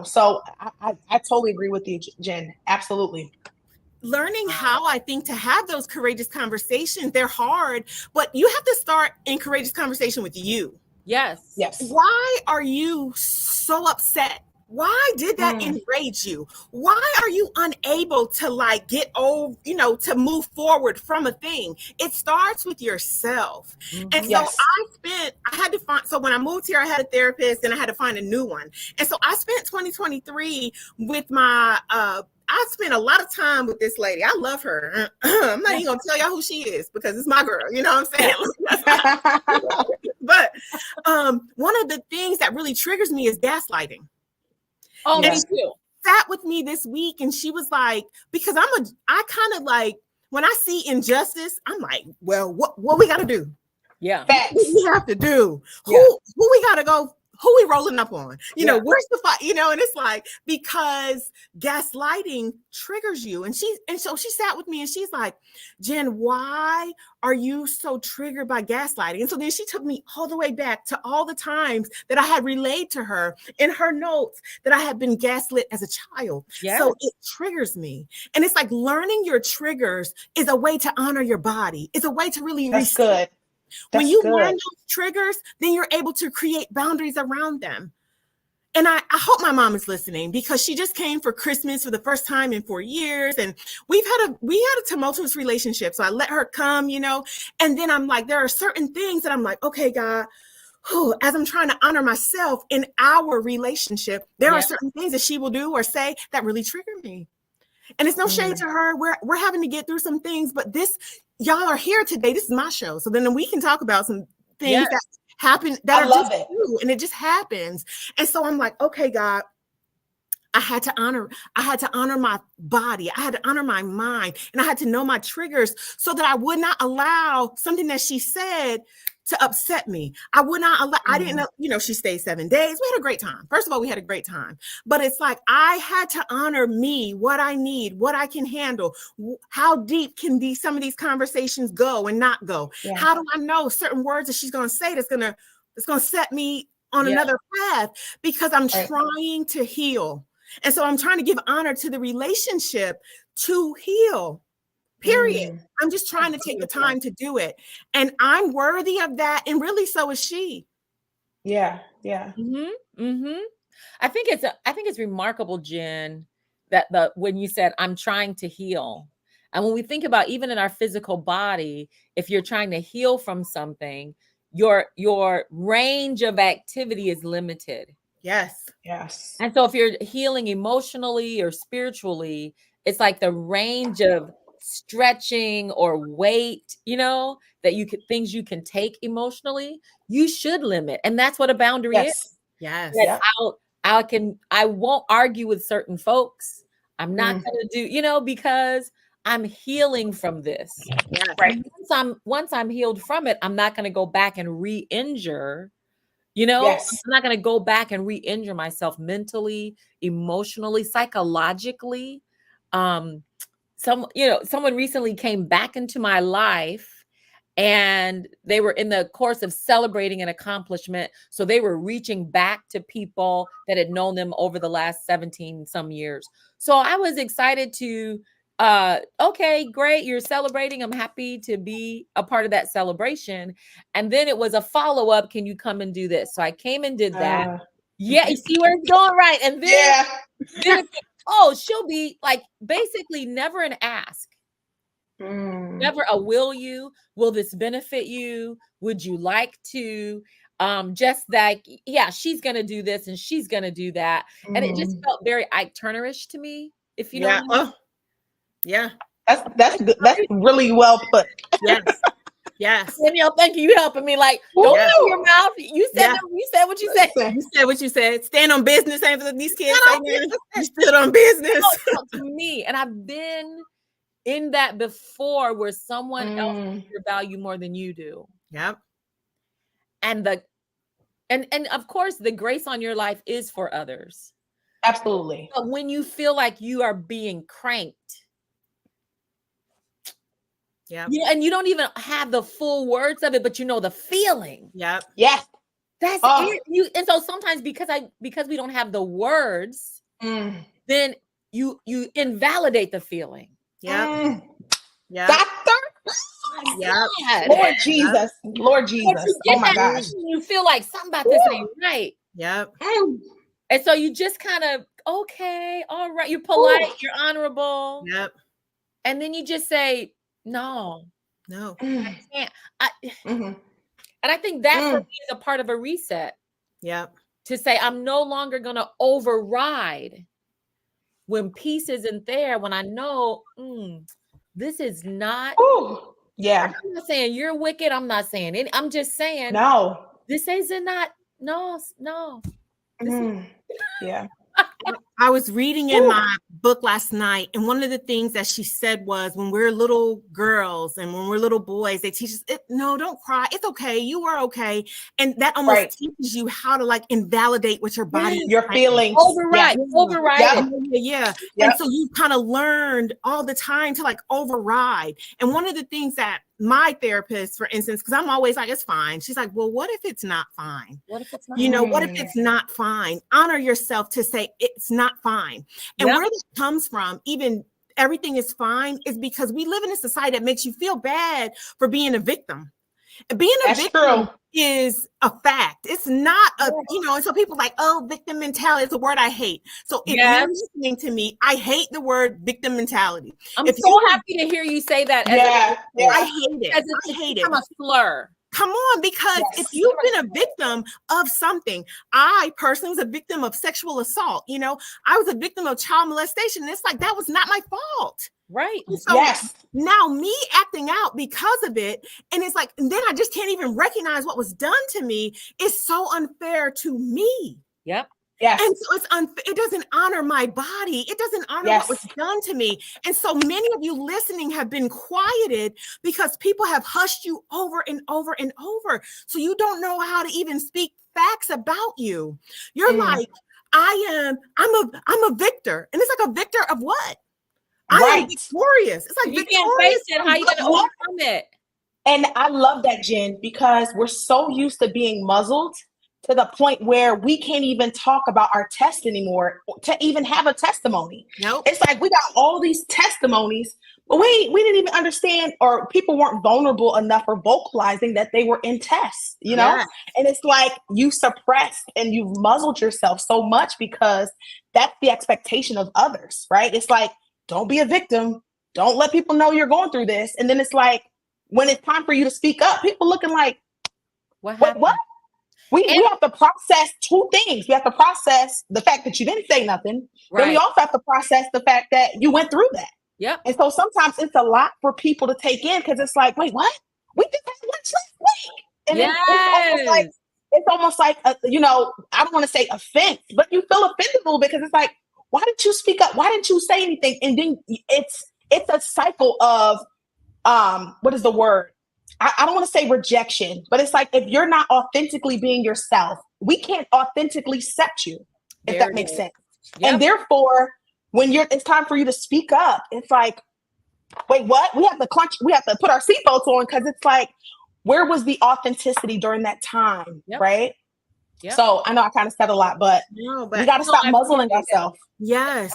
so I totally agree with you, Jen. Absolutely. Learning how, I think, to have those courageous conversations, they're hard, but you have to start in courageous conversation with you. Yes. Why are you so upset Why did that enrage you? Why are you unable to like get over, to move forward from a thing? It starts with yourself. And so Yes. I had to find, so when I moved here, I had a therapist and I had to find a new one. And so I spent 2023 with I spent a lot of time with this lady. I love her. I'm not even gonna tell y'all who she is because it's my girl. You know what I'm saying? But one of the things that really triggers me is gaslighting. Oh, And me too. Sat with me this week and she was like, because I kind of like, when I see injustice, I'm like, well, what we got to do? Yeah. Facts. What we have to do? Yeah. Who we got to go? Who we rolling up on? Where's the fight? And it's like, because gaslighting triggers you. And so she sat with me and she's like, Jen, why are you so triggered by gaslighting? And so then she took me all the way back to all the times that I had relayed to her in her notes that I had been gaslit as a child. Yes. So it triggers me. And it's like learning your triggers is a way to honor your body. It's a way to really That's good. When you learn those triggers, then you're able to create boundaries around them. And I hope my mom is listening because she just came for Christmas for the first time in 4 years. And we had a tumultuous relationship. So I let her come, and then I'm like, there are certain things that I'm like, okay, God, as I'm trying to honor myself in our relationship, there are certain things that she will do or say that really trigger me. And it's no shade to her. We're having to get through some things, but y'all are here today. This is my show. So then we can talk about some things that happen that are just true, and it just happens. And so I'm like, okay, God, I had to honor my body. I had to honor my mind, and I had to know my triggers so that I would not allow something that she said to upset me. I would not allow, I didn't know, she stayed 7 days. We had a great time. First of all, we had a great time, but it's like, I had to honor me, what I need, what I can handle. How deep can some of these conversations go and not go? Yeah. How do I know certain words that she's going to say that's going to set me on another path, because I'm trying to heal. And so I'm trying to give honor to the relationship to heal. Period. I'm just trying to take the time to do it. And I'm worthy of that. And really, so is she. Yeah. Yeah. I think it's remarkable, Jen, that when you said, I'm trying to heal. And when we think about even in our physical body, if you're trying to heal from something, your range of activity is limited. Yes. And so if you're healing emotionally or spiritually, it's like the range of stretching or weight, that things you can take emotionally, you should limit. And that's what a boundary is. Yes. I won't argue with certain folks. I'm not going to do, because I'm healing from this. Yes. Right. Once I'm healed from it, I'm not going to go back and re-injure. I'm not going to go back and re-injure myself mentally, emotionally, psychologically. Someone recently came back into my life and they were in the course of celebrating an accomplishment. So they were reaching back to people that had known them over the last 17 some years. So I was excited to, okay, great. You're celebrating. I'm happy to be a part of that celebration. And then it was a follow-up. Can you come and do this? So I came and did that. You see where it's going, right? And then she'll be like, basically never an ask. Never a will you? Will this benefit you? Would you like to? Just like, she's going to do this and she's going to do that. And it just felt very Ike Turner-ish to me, if you know what I mean. Yeah. That's good. That's really well put. Yes. Danielle, thank you. You helping me. Like, don't open your mouth. You said you said what you said. You said what you said. Stand on business. Ain't for these kids. You stood on business. To me, and I've been in that before, where someone else sees your value more than you do. Yep. And and of course, the grace on your life is for others. Absolutely. But when you feel like you are being cranked. Yeah. And you don't even have the full words of it, but the feeling. Yep. Yes. That's it. And so sometimes because we don't have the words, then you invalidate the feeling. Yeah. Yeah. Doctor. Yeah. Lord Jesus. Lord Jesus. Oh my gosh. You feel like something about this ain't right. Yep. And so you just kind of, okay, all right, you're polite, you're honorable. Yep. And then you just say, no, No. I can't. Mm-hmm. And I think that for me is a part of a reset. Yep. To say, I'm no longer going to override when peace isn't there, when I know this is not. Yeah. I'm not saying you're wicked. I'm not saying it. I'm just saying, No. this isn't not. No. Yeah. I was reading in my book last night, and one of the things that she said was, when we're little girls and when we're little boys, they teach us, no, don't cry. It's okay. You are okay. And that almost teaches you how to like invalidate what your body is your feelings. Override it. Yeah. And so you kind of learned all the time to like override. And one of the things that my therapist, for instance, because I'm always like, it's fine. She's like, well, what if it's not fine? What if it's not? You know, what if it's not fine? Honor yourself to say it's not fine. And where this comes from, even everything is fine, is because we live in a society that makes you feel bad for being a victim. Being a victim is a fact. It's not a, you know, and so people like, oh, victim mentality is a word I hate. So if you're listening to me, I hate the word victim mentality. I'm so happy to hear you say that. I hate it. I hate it. I'm a slur. Come on, because if you've been a victim of something, I personally was a victim of sexual assault. You know, I was a victim of child molestation. And it's like, that was not my fault. Right. So now me acting out because of it, and it's like, and then I just can't even recognize what was done to me, is so unfair to me. Yep. Yes. And so it's unfair. It doesn't honor my body. It doesn't honor what was done to me. And so many of you listening have been quieted because people have hushed you over and over and over. So you don't know how to even speak facts about you. You're like, I'm a victor. And it's like, a victor of what? I am victorious. It's like, you can't face it. How you going to overcome it? And I love that, Jen, because we're so used to being muzzled to the point where we can't even talk about our test anymore to even have a testimony. It's like we got all these testimonies, but we didn't even understand, or people weren't vulnerable enough or vocalizing that they were in tests, you know? And it's like you suppressed and you've muzzled yourself so much because that's the expectation of others, right? It's like, don't be a victim. Don't let people know you're going through this. And then it's like, when it's time for you to speak up, people looking like, what? We have to process two things. We have to process the fact that you didn't say nothing. Then we also have to process the fact that you went through that. Yep. And so sometimes it's a lot for people to take in, because it's like, wait, what? We did that last week. And it's almost like you know, I don't want to say offense, but you feel offended a little bit, because it's like, why didn't you speak up? Why didn't you say anything? And then it's a cycle of what is the word? I don't want to say rejection, but it's like, if you're not authentically being yourself, we can't authentically accept you, if that makes sense. And therefore, when it's time for you to speak up, it's like, wait, what? We have to put our seatbelts on, because it's like, where was the authenticity during that time, right? So I know I kind of said a lot, but we got to stop muzzling ourselves. Yes.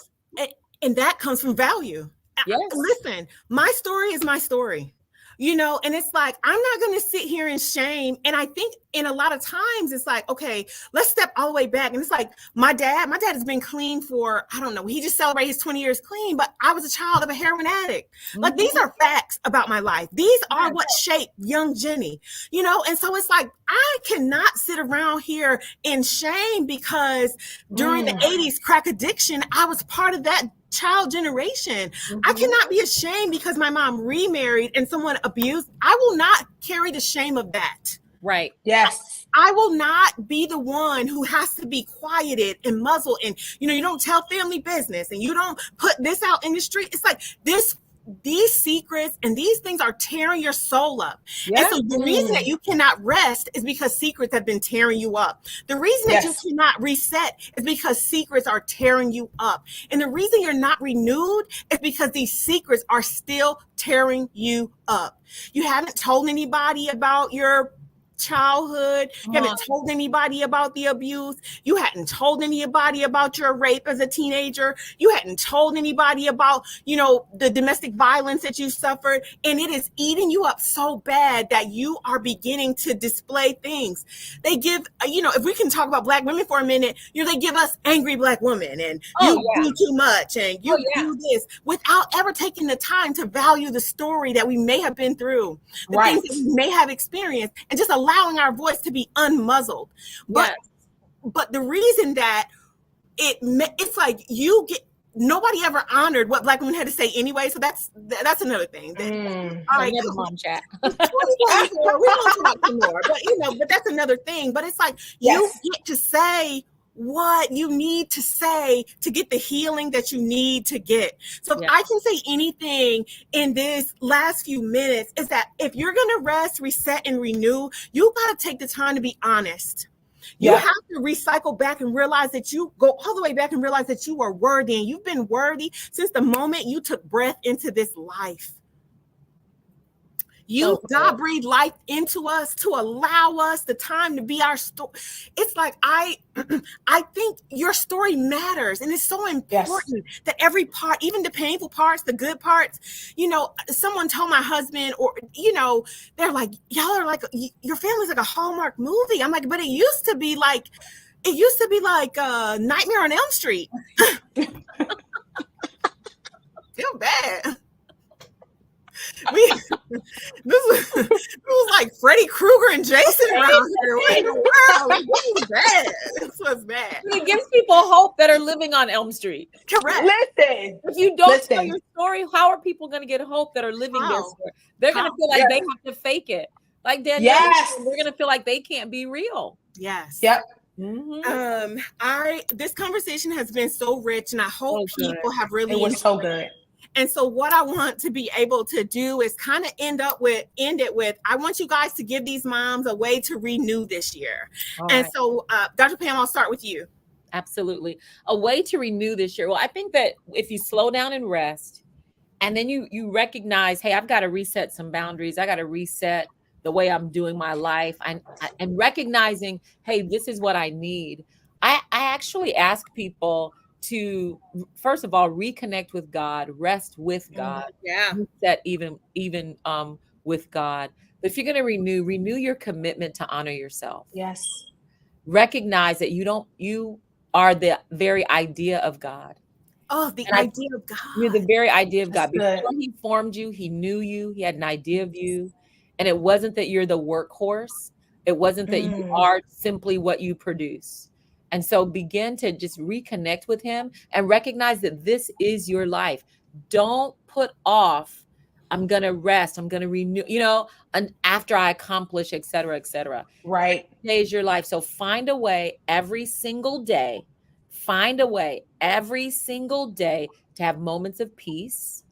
And that comes from value. Listen, my story is my story. You know, and it's like, I'm not going to sit here in shame. And I think in a lot of times it's like, okay, let's step all the way back. And it's like, my dad has been clean for, I don't know, he just celebrated his 20 years clean, but I was a child of a heroin addict. Like, these are facts about my life. These are what shaped young Jenny, you know? And so it's like, I cannot sit around here in shame because during the 80s crack addiction, I was part of that child generation. I cannot be ashamed because my mom remarried and someone abused. I will not carry the shame of that. Right. Yes. I will not be the one who has to be quieted and muzzled. And, you know, you don't tell family business and you don't put this out in the street. It's like these secrets and these things are tearing your soul up. And so the reason that you cannot rest is because secrets have been tearing you up. The reason that you cannot reset is because secrets are tearing you up. And the reason you're not renewed is because these secrets are still tearing you up. You haven't told anybody about your childhood. You haven't told anybody about the abuse. You hadn't told anybody about your rape as a teenager. You hadn't told anybody about, the domestic violence that you suffered. And it is eating you up so bad that you are beginning to display things. They give, if we can talk about Black women for a minute, they give us angry Black women and you do too much and you do this without ever taking the time to value the story that we may have been through, the things that we may have experienced, and just allowing our voice to be unmuzzled. But the reason that it's like nobody ever honored what Black women had to say anyway. So that's another thing. All right, mom chat. We don't talk anymore, but that's another thing. But it's like you get to say what you need to say to get the healing that you need to get. So if I can say anything in this last few minutes, is that if you're going to rest, reset, and renew, you got to take the time to be honest. You have to recycle back and realize that you go all the way back and realize that you are worthy, and you've been worthy since the moment you took breath into this life. God breathed life into us to allow us the time to be our story. It's like, I think your story matters. And it's so important that every part, even the painful parts, the good parts, someone told my husband, or, they're like, y'all are like, your family's like a Hallmark movie. I'm like, but it used to be like Nightmare on Elm Street. Feel bad. It was like Freddy Krueger and Jason around here. What in the world? This was bad. It gives people hope that are living on Elm Street. Correct. Listen, if you don't tell your story, how are people going to get hope that are living their story? They're going to feel like they have to fake it. Like Danielle, they're going to feel like they can't be real. Yes. Yep. Mm-hmm. This conversation has been so rich, and I hope people have really. It was so good. And so what I want to be able to do is kind of end it with, I want you guys to give these moms a way to renew this year. So Dr. Pam, I'll start with you. Absolutely. A way to renew this year. Well, I think that if you slow down and rest, and then you recognize, hey, I've got to reset some boundaries. I got to reset the way I'm doing my life, and recognizing, hey, this is what I need. I actually ask people to, first of all, reconnect with God, rest with God, reset even with God. But if you're going to renew your commitment to honor yourself. Yes. Recognize that you are the very idea of God. Oh, idea of God. You're the very idea of God. That's Before he formed you, he knew you, he had an idea of you. And it wasn't that you're the workhorse. It wasn't that you are simply what you produce. And so begin to just reconnect with him and recognize that this is your life. Don't put off, I'm going to rest, I'm going to renew, and after I accomplish, et cetera, et cetera. Right. Today is your life. So find a way every single day to have moments of peace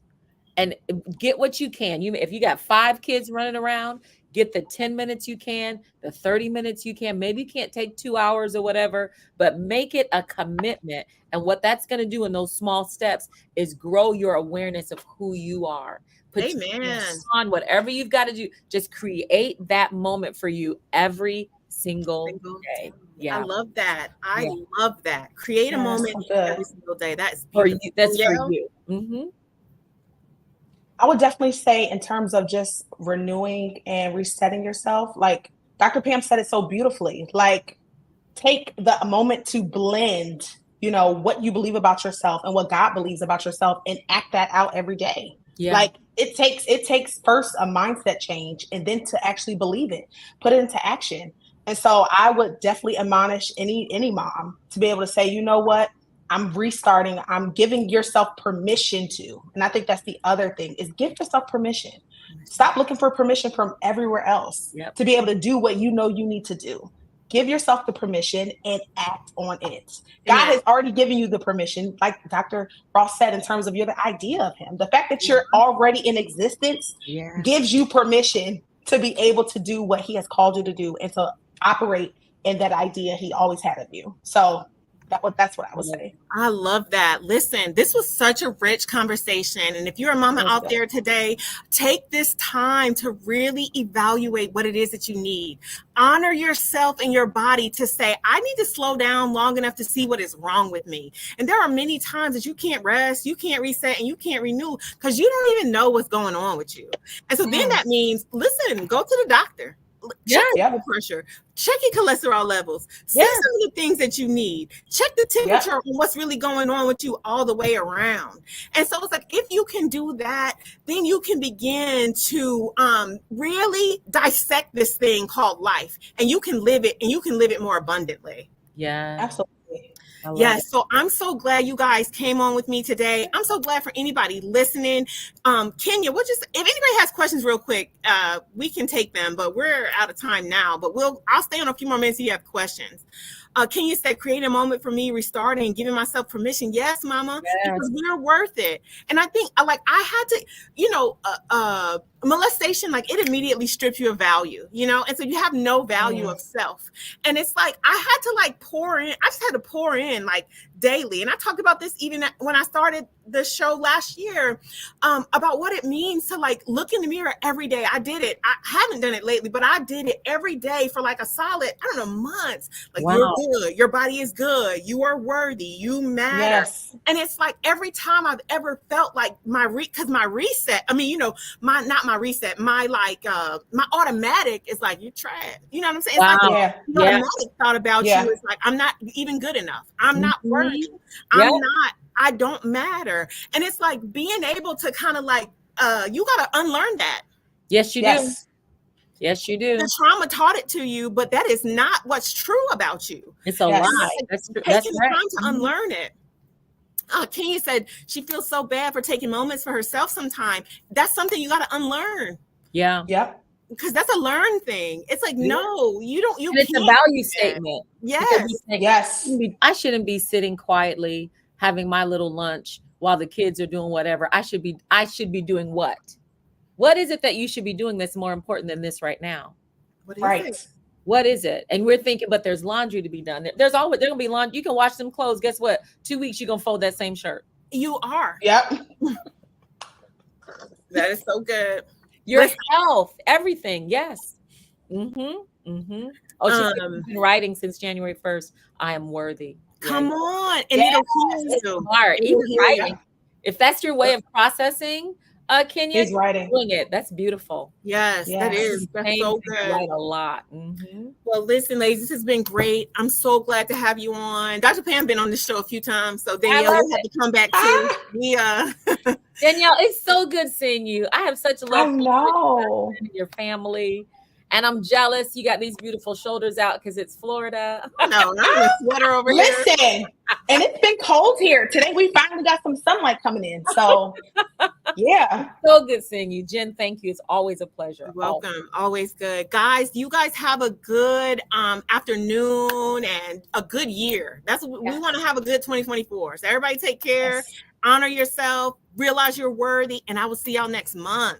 and get what you can. If you got 5 kids running around, get the 10 minutes you can, the 30 minutes you can. Maybe you can't take 2 hours or whatever, but make it a commitment. And what that's going to do in those small steps is grow your awareness of who you are. Amen. On whatever you've got to do, just create that moment for you every single day. Yeah. I love that. Love that. Create a moment every single day. That's for you. That's for you. Mm-hmm. I would definitely say, in terms of just renewing and resetting yourself, like Dr. Pam said it so beautifully, like take the moment to blend, what you believe about yourself and what God believes about yourself, and act that out every day. Yeah. Like it takes first a mindset change, and then to actually believe it, put it into action. And so I would definitely admonish any mom to be able to say, you know what? I'm restarting. I'm giving yourself permission to. And I think that's the other thing, is give yourself permission. Stop looking for permission from everywhere else to be able to do what you need to do. Give yourself the permission and act on it. God has already given you the permission, like Dr. Ross said, in terms of you're the idea of him. The fact that you're already in existence gives you permission to be able to do what he has called you to do and to operate in that idea he always had of you. So That's what I would say. I love that. Listen, this was such a rich conversation. And if you're a mama out there today, take this time to really evaluate what it is that you need. Honor yourself and your body to say, I need to slow down long enough to see what is wrong with me. And there are many times that you can't rest, you can't reset, and you can't renew because you don't even know what's going on with you. And so then that means, listen, go to the doctor. Check your blood pressure, check your cholesterol levels, see some of the things that you need, check the temperature on what's really going on with you all the way around. And so it's like, if you can do that, then you can begin to really dissect this thing called life, and you can live it, and you can live it more abundantly. Yeah, absolutely. Yes, so I'm so glad you guys came on with me today. I'm so glad for anybody listening. Kenya, if anybody has questions real quick, we can take them, but we're out of time now. But I'll stay on a few more minutes if you have questions. Kenya said, create a moment for me, restarting, giving myself permission. Yes, mama, because we're worth it. And I think I had to, molestation, like it immediately strips you of value, and so you have no value of self. And it's like, I just had to pour in like daily. And I talked about this even when I started the show last year, about what it means to like look in the mirror every day. I did it. I haven't done it lately, but I did it every day for like a solid, months. Like, you're good. Your body is good. You are worthy. You matter. Yes. And it's like every time I've ever felt like my reset, my automatic is like, you're trash. You know what I'm saying? It's like the automatic thought about you is like, I'm not even good enough. I'm not worthy. I don't matter. And it's like being able to kind of like, you got to unlearn that. Yes, you do. Yes, you do. The trauma taught it to you, but that is not what's true about you. It's a lie. That's taking the time to unlearn it. Kenya said she feels so bad for taking moments for herself sometime. That's something you got to unlearn. Yeah. Yep. Because that's a learned thing. It's like, no, you don't. You it's a value statement. Yes. I shouldn't be sitting quietly having my little lunch while the kids are doing whatever. I should be doing what? What is it that you should be doing that's more important than this right now? What is it? What is it? And we're thinking, but there's laundry to be done. There's going to be laundry. You can wash them clothes. Guess what? 2 weeks, you're going to fold that same shirt. You are. Yep. That is so good. Your health, everything. Yes. Mm-hmm. Mm-hmm. Oh, she's been writing since January 1st. I am worthy. Come on. And it'll heal you. Smart. Even writing. If that's your way of processing, Kenya, he's writing. Doing it. That's beautiful. Yes, that is. That's so good. Write a lot. Mm-hmm. Well, listen, ladies, this has been great. I'm so glad to have you on. Dr. Pam been on the show a few times, so Danielle will have to come back too. Danielle, it's so good seeing you. I have such love for you and your family. And I'm jealous. You got these beautiful shoulders out because it's Florida. No, I'm in a sweater over here. Listen, and it's been cold here. Today we finally got some sunlight coming in. So, yeah. So good seeing you. Jen, thank you. It's always a pleasure. You're welcome. Always good. Guys, you guys have a good afternoon and a good year. That's what we want to have, a good 2024. So everybody take care. Honor yourself. Realize you're worthy. And I will see y'all next month.